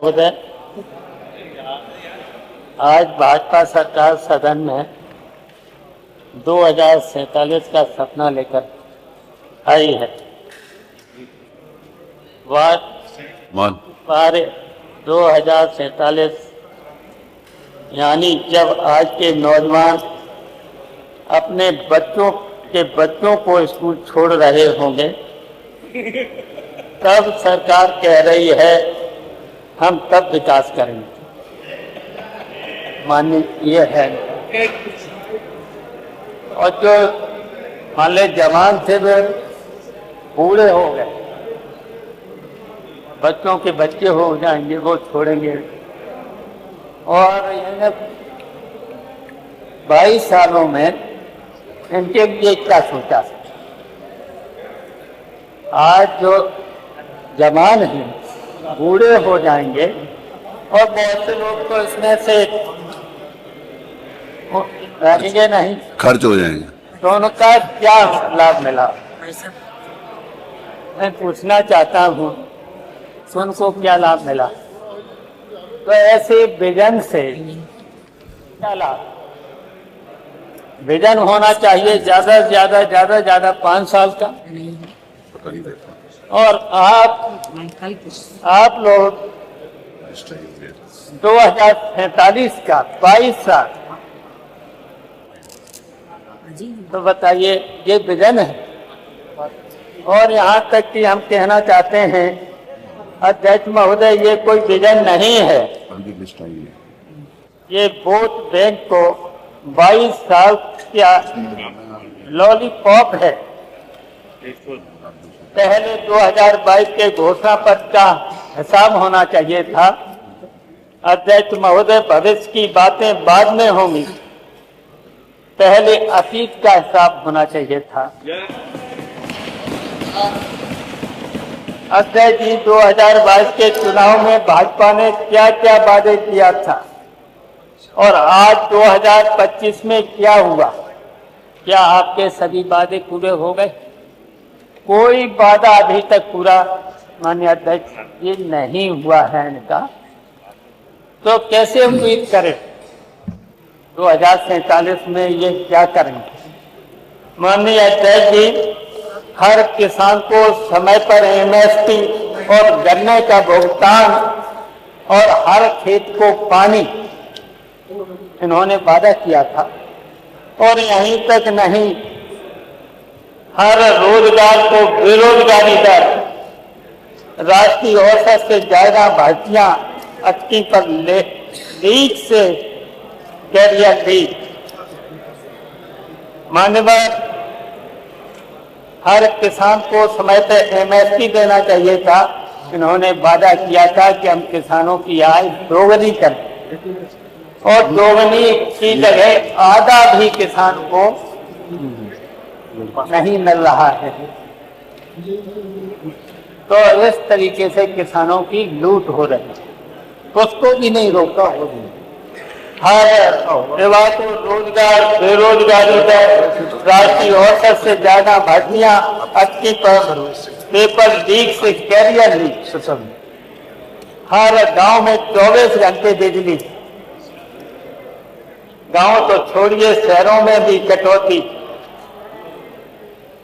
महोदय, आज भाजपा सरकार सदन में 2047 का सपना लेकर आई है। वार्ड 2047 यानी जब आज के नौजवान अपने बच्चों को स्कूल छोड़ रहे होंगे, तब सरकार कह रही है हम तब विकास करेंगे। माननीय ये है, और जो मान ले जवान थे वे बूढ़े हो गए, बच्चों के बच्चे हो जाएंगे, वो छोड़ेंगे। और इन्हें 22 सालों में इनके लिए क्या सोचा? आज जो जवान हैं बूढ़े हो जाएंगे और बहुत से लोग तो इसमें से रहेंगे नहीं, खर्च हो जाएंगे, तो उनका क्या लाभ मिला? मैं पूछना चाहता हूँ, उनको क्या लाभ मिला? तो ऐसे विजन से क्या लाभ? विजन होना चाहिए ज्यादा से ज्यादा 5 साल का। और आप लोग 2047 का 22 साल, तो बताइए ये विजन है? और यहाँ तक कि हम कहना चाहते हैं अध्यक्ष महोदय, ये कोई विजन नहीं है, ये वोट बैंक को 22 साल का लॉलीपॉप है। पहले 2022 के घोषणा पत्र का हिसाब होना चाहिए था। अध्यक्ष महोदय, भविष्य की बातें बाद में होंगी, पहले अतीत का हिसाब होना चाहिए था। अध्यक्ष जी, 2022 के चुनाव में भाजपा ने क्या क्या वादे किया था और आज 2025 में क्या हुआ? क्या आपके सभी वादे पूरे हो गए? कोई वादा अभी तक पूरा माननीय अध्यक्ष ये नहीं हुआ है इनका, तो कैसे उम्मीद करें 2047 में ये क्या करेंगे? माननीय अध्यक्ष जी, हर किसान को समय पर एमएसपी और गन्ने का भुगतान और हर खेत को पानी, इन्होंने वादा किया था। और यहीं तक नहीं, हर रोजगार को बेरोजगारी दर राष्ट्रीय औसत से ज्यादा भर्तियां अटकी पर लीक से कैरियर लीक। माननीय, हर किसान को समय पर एमएसपी देना चाहिए था। इन्होंने वादा किया था कि हम किसानों की आय दोगुनी करें, और दोगुनी की जगह आधा भी किसान को नहीं मिल रहा है। तो इस तरीके से किसानों की लूट हो रही है, उसको भी नहीं रोका हो रही। हर युवा को रोजगार, बेरोजगारी दर राष्ट्रीय औसत से ज्यादा भर्तियां अटकी पर पेपर लीक से कैरियर लीक। हर गांव में 24 घंटे बिजली, गांव तो छोड़िए शहरों में भी कटौती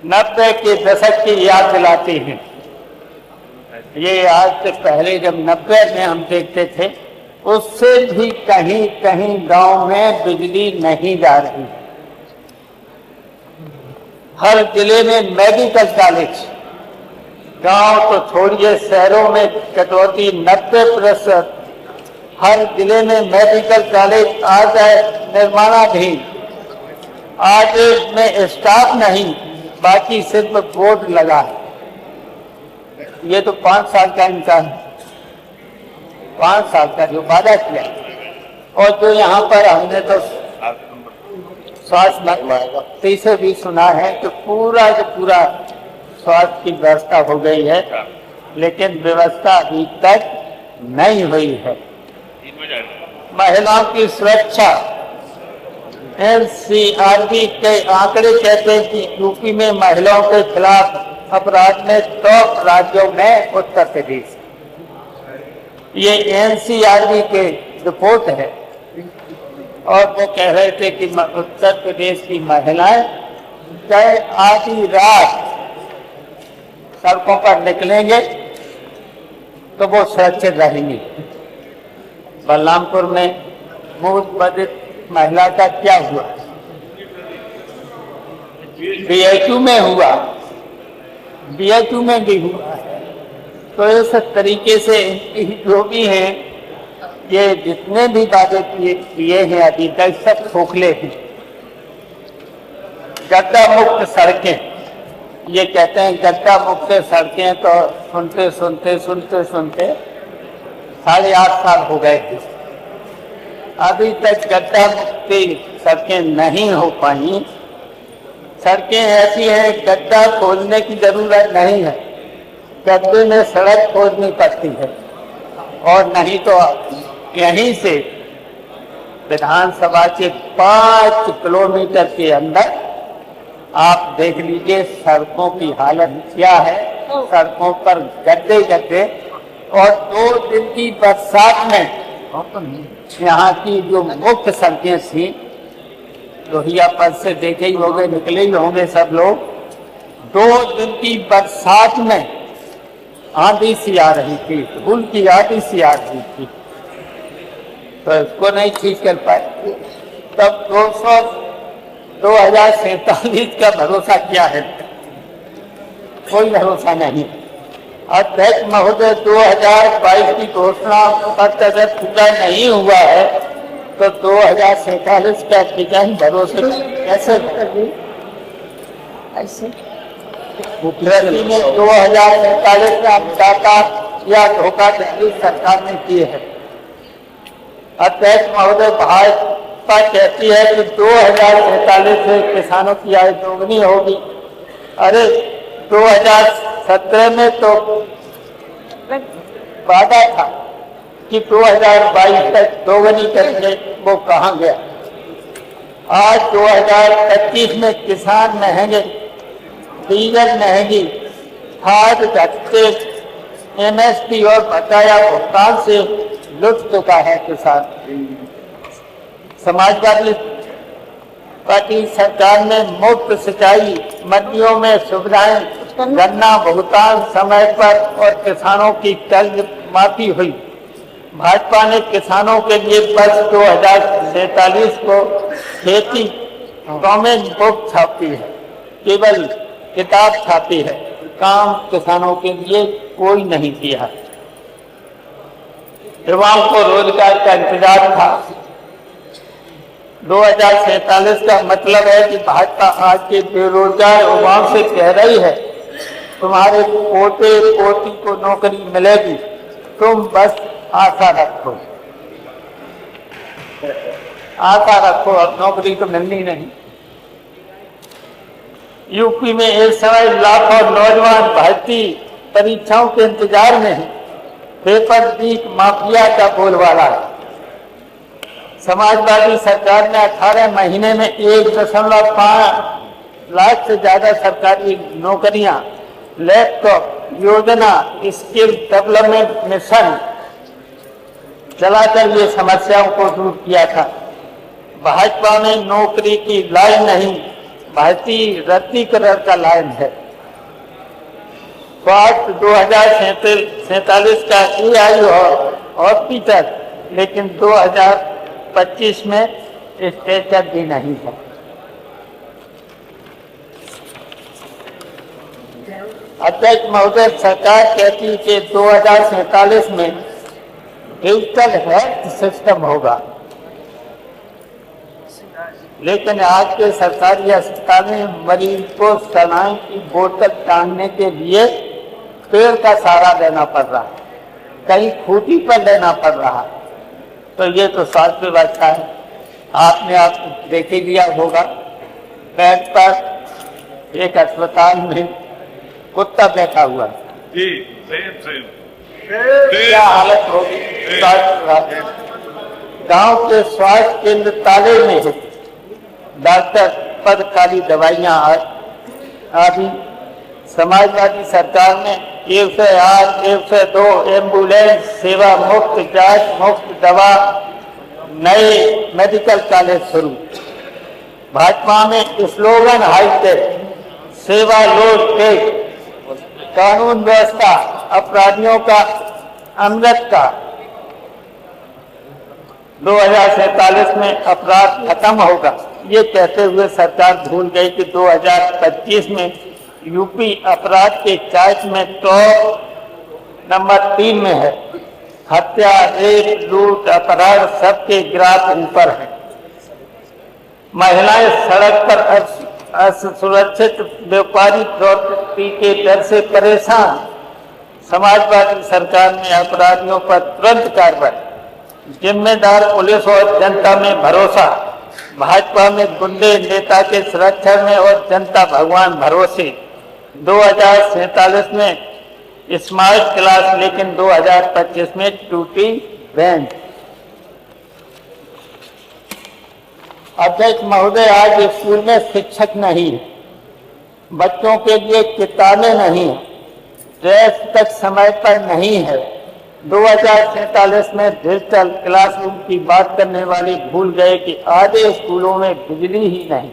90 के दशक की याद दिलाती है। ये आज से पहले जब 90 में हम देखते थे, उससे भी कहीं कहीं गांव में बिजली नहीं जा रही। हर जिले में मेडिकल कॉलेज, गांव तो छोड़िए शहरों में कटौती 90%। हर जिले में मेडिकल कॉलेज आज निर्माणाधीन, आज में स्टाफ नहीं, बाकी सिर्फ बोर्ड लगा है। ये तो 5 साल का इंसान, 5 साल का जो वादा किया, और जो यहाँ पर हमने तो स्वास्थ्य मंत्री से भी सुना है कि पूरा स्वास्थ्य की व्यवस्था हो गई है, लेकिन व्यवस्था अभी तक नहीं हुई है। महिलाओं की सुरक्षा, एनसीआरबी के आंकड़े कहते हैं कि यूपी में महिलाओं के खिलाफ अपराध में टॉप राज्यों में उत्तर प्रदेश। ये एनसीआरबी के रिपोर्ट है और वो कह रहे थे कि उत्तर प्रदेश की महिलाएं चाहे आधी रात सड़कों पर निकलेंगे तो वो सुरक्षित रहेंगी। बलरामपुर में मूल बाधित महिला का क्या हुआ? BHU में हुआ, BHU में भी हुआ। तो इस तरीके से जो भी है, ये जितने भी वादे किए हैं अभी तक सब खोखले हैं। गड्ढा मुक्त सड़कें, ये कहते हैं गड्ढा मुक्त सड़कें, तो सुनते सुनते 8.5 साल हो गए थे, अभी तक गड्ढा मुक्ति सड़कें नहीं हो पाई। सड़कें ऐसी हैं गड्ढा खोदने की जरूरत नहीं है, गड्ढे में सड़क खोदनी पड़ती है। और नहीं तो यहीं से विधानसभा के 5 किलोमीटर के अंदर आप देख लीजिए सड़कों की हालत क्या है। सड़कों पर गड्ढे गड्ढे, और 2 दिन की बरसात में यहाँ की जो मुख्य सड़कें थी, लोहिया पथ से देखे ही होंगे, निकले ही होंगे सब लोग, 2 दिन की बरसात में आंधी सी आ रही थी, धूल की आंधी सी आ रही थी, तो इसको नहीं ठीक कर पाए। तब 2047 का भरोसा क्या है? कोई भरोसा नहीं। अध्यक्ष महोदय, 2022 की घोषणा पत्र अगर पूरा नहीं हुआ है तो 2047 का डिजाइन भरोसे कैसे करेगी? ऐसे मुख्यमंत्री ने 2047 का दाता या धोखाधड़ी सरकार ने किए है। अध्यक्ष महोदय, भाजपा कहती है कि 2047 से किसानों की आय दोगुनी होगी। अरे 2017 में तो वादा था कि 2022 तक दोगुनी करेंगे, वो कहाँ गया? आज 2025 में किसान महंगे, डीजल महंगी, खाद घटते, MSP और बकाया भुगतान से लुट चुका है किसान। समाजवादी पार्टी सरकार ने मुफ्त सिंचाई, मंडियों में सुविधाएं, गन्ना भुगतान समय पर और किसानों की कर्ज माफी हुई। भाजपा ने किसानों के लिए वर्ष 2047 को खेती कॉमन बुक छापी है, केवल किताब छापी है, काम किसानों के लिए कोई नहीं किया। युवाओं को रोजगार का इंतजार था। 2047 का मतलब है कि भाजपा आज के बेरोजगार युवाओं से कह रही है, तुम्हारे पोते पोती को नौकरी मिलेगी, तुम बस आशा रखो, आशा रखो, अब नौकरी तो मिलनी नहीं। यूपी में एक समय लाखों नौजवान भर्ती परीक्षाओं के इंतजार में हैं। पेपर लीक माफिया का बोलबाला है। समाजवादी सरकार ने 18 महीने में 1.5 लाख से ज्यादा सरकारी नौकरियां, लैपटॉप योजना, स्किल डेवलपमेंट मिशन चलाकर ये समस्याओं को दूर किया था। भाजपा में नौकरी की लाइन नहीं, भारतीय रत्तीकरण का लाइन है। स्वास्थ्य 2047 का AI हॉस्पिटल, लेकिन 2025 में स्ट्रेचर भी नहीं है। अध्यक्ष महोदय, सरकार कहती है कि 2047 में डिजिटल हेल्थ सिस्टम होगा, लेकिन आज के सरकारी अस्पताल में मरीज को सलाइन की बोतल टांगने के लिए पेड़ का सहारा लेना पड़ रहा है, कहीं खूंटी पर लेना पड़ रहा है। तो ये तो स्वास्थ्य व्यवस्था है। आपने आप देख ही लिया होगा, बेड पर एक अस्पताल में कुत्ता बैठा हुआ है, क्या हालत होगी। गांव के स्वास्थ्य केंद्र ताले में है, डॉक्टर पद, खाली दवाइयां आदि समाजवादी सरकार ने 108, 102 एम्बुलेंस सेवा मुफ्त, जांच मुफ्त, दवा, नए मेडिकल कॉलेज शुरू। भाजपा में स्लोगन हाईटेक, सेवा लोड टेक, कानून व्यवस्था अपराधियों का अमृत का। 2047 में अपराध खत्म होगा, ये कहते हुए सरकार भूल गई कि 2025 में यूपी अपराध के चार्ट में टॉप नंबर 3 में है। हत्या, रेप, लूट, अपराध सबके ग्राफ ऊपर है। महिलाएं सड़क पर असुरक्षित व्यापारी प्रवृत्ति के डर से परेशान। समाजवादी सरकार ने अपराधियों पर तुरंत कार्रवाई। जिम्मेदार पुलिस और जनता में भरोसा। भाजपा में गुंडे नेता के सुरक्षा में और जनता भगवान भरोसे। 2047 में स्मार्ट क्लास, लेकिन 2025 में टूटी बेंच। अध्यक्ष महोदय, आज स्कूल में शिक्षक नहीं, बच्चों के लिए किताबें नहीं, ड्रेस तक समय पर नहीं है। 2047 में डिजिटल क्लासरूम की बात करने वाले भूल गए कि आधे स्कूलों में बिजली ही नहीं।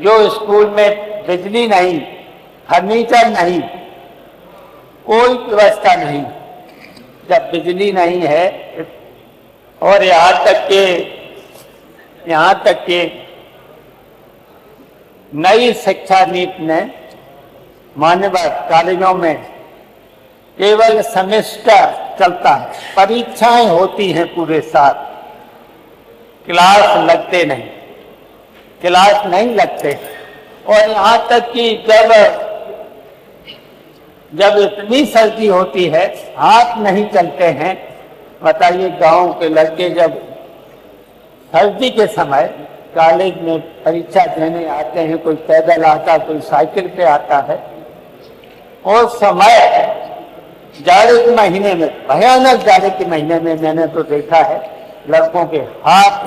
जो स्कूल में बिजली नहीं, फर्नीचर नहीं, कोई व्यवस्था नहीं, जब बिजली नहीं है और यहाँ तक के नई शिक्षा नीति ने मान्यवर कॉलेजों में केवल सेमेस्टर चलता है, परीक्षाएं होती हैं पूरे साल, क्लास नहीं लगते। और यहाँ तक कि जब इतनी सर्दी होती है, हाथ नहीं चलते हैं। बताइए, गांव के लड़के जब सर्दी के समय कॉलेज में परीक्षा देने आते हैं, कोई पैदल आता, कोई साइकिल पे आता है, और समय जाड़े के महीने में, भयानक जाड़े के महीने में मैंने तो देखा है लड़कों के हाथ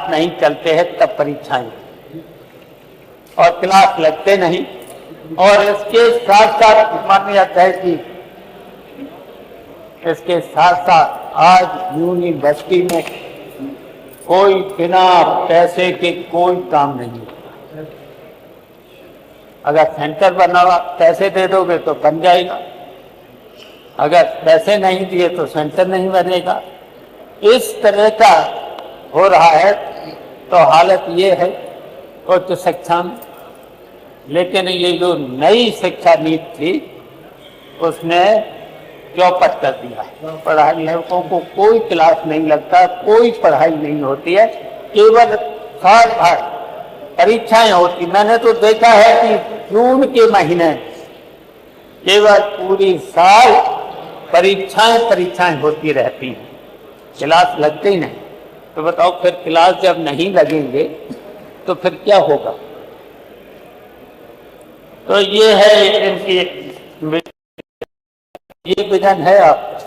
नहीं चलते हैं, तब परीक्षाएं और क्लास लगते नहीं। और इसके साथ साथ मान्य है कि इसके साथ साथ आज यूनिवर्सिटी में कोई बिना पैसे के कोई काम नहीं है। अगर सेंटर बना हुआ, पैसे दे दोगे तो बन जाएगा, अगर पैसे नहीं दिए तो सेंटर नहीं बनेगा। इस तरह का हो रहा है। तो हालत ये है उच्च शिक्षा में। लेकिन ये जो नई शिक्षा नीति थी उसने चौपट कर दिया है। पढ़ाई लड़कों को कोई क्लास नहीं लगता, कोई पढ़ाई नहीं होती है, केवल साल भर परीक्षाएं होती। मैंने तो देखा है कि जून के महीने केवल पूरी साल परीक्षाएं होती रहती हैं, क्लास लगते ही नहीं। तो बताओ, फिर क्लास जब नहीं लगेंगे तो फिर क्या होगा? तो ये है इनकी, ये विजन है आपका।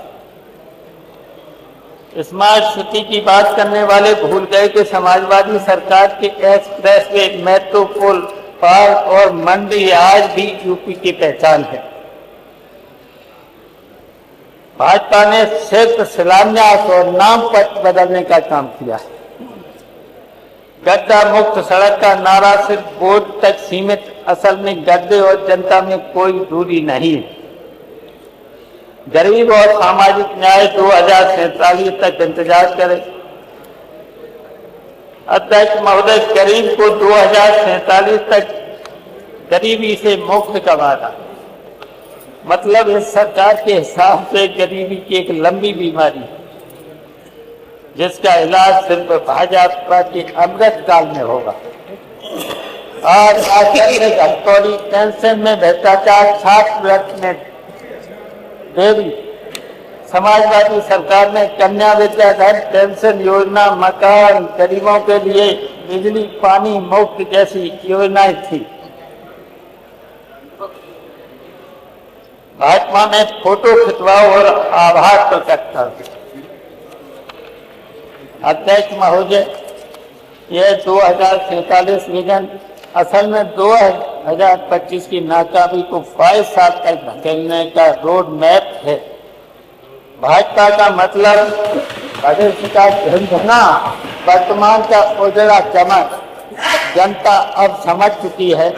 स्मार्ट सिटी की बात करने वाले भूल गए कि समाजवादी सरकार के एक्सप्रेस वे, मेट्रो, पुल, पार्क और मंडी आज भी यूपी की पहचान है। भाजपा ने सिर्फ शिलान्यास और नाम पत्र बदलने का काम किया है। गड्ढा मुक्त सड़क का नारा सिर्फ बोर्ड तक सीमित, असल में गड्ढे और जनता में कोई दूरी नहीं है। गरीब और सामाजिक न्याय 2047 तक इंतजार करें। अध्यक्ष महोदय, गरीब को 2047 तक गरीबी से मुक्त का वादा, मतलब इस सरकार के हिसाब से गरीबी की एक लंबी बीमारी जिसका इलाज सिर्फ भाजपा के अमृत काल में होगा। आज घटतौड़ी, पेंशन में भ्रष्टाचार, छात्रवृत्ति में देरी। समाजवादी सरकार ने कन्या विद्याधर, पेंशन योजना, मकान, गरीबों के लिए बिजली पानी मुफ्त जैसी योजनाएं थी। भाजपा में फोटो खिंचवाओ और आभार प्रकट कर। अध्यक्ष महोदय, यह 2047 विजन असल में 2025 की नाकामी को 5 साल तक धकेलने का रोड मैप है। भाजपा का मतलब भविष्य का झंझना, वर्तमान का उजड़ा चमक जनता अब समझ चुकी है।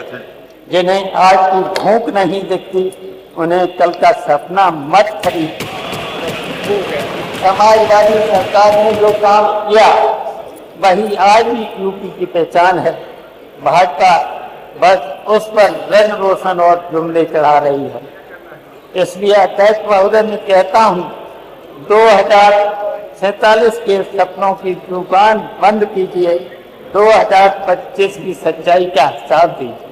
जिन्हें आज की भूख नहीं दिखती, उन्हें कल का सपना मत खरीद। समाजवादी सरकार ने जो काम किया वही आज भी यूपी की पहचान है। भाजपा बस उस पर रंग रोशन और जुमले चढ़ा रही है। इसलिए अध्यक्ष महोदय मैं कहता हूँ, 2047 के सपनों की दुकान बंद कीजिए, 2025 की सच्चाई का हिसाब दीजिए।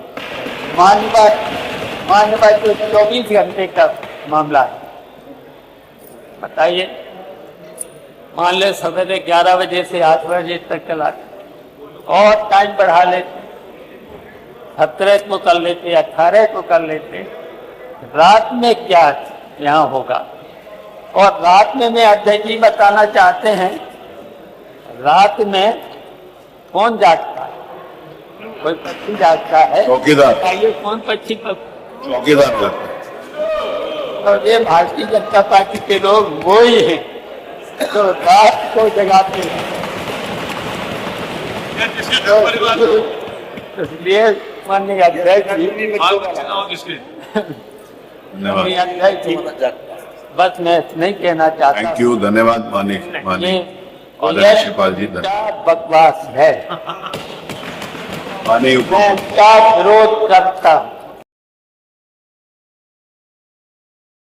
मानवा जो 24 घंटे का मामला है, बताइए, मान ले सवेरे 11 बजे से 8 बजे तक चला और टाइम बढ़ा लेते, 17 को कर लेते, 18 को कर लेते, रात में क्या यहाँ होगा? और रात में मैं अध्यक्ष जी बताना चाहते हैं, रात में कौन जागता है? कोई पक्षी जागता है? चौकीदार। बताइए कौन पक्षी? चौकीदार। तो ये भारतीय जनता पार्टी के लोग वो ही हैं तो रात को जगाते हैं। इसलिए माननीय अध्यक्ष जी, बस मैं नहीं कहना चाहता। थैंक यू, धन्यवाद माननीय शिवपाल जी। बकवास है, माननीय मैं क्या विरोध करता हूँ।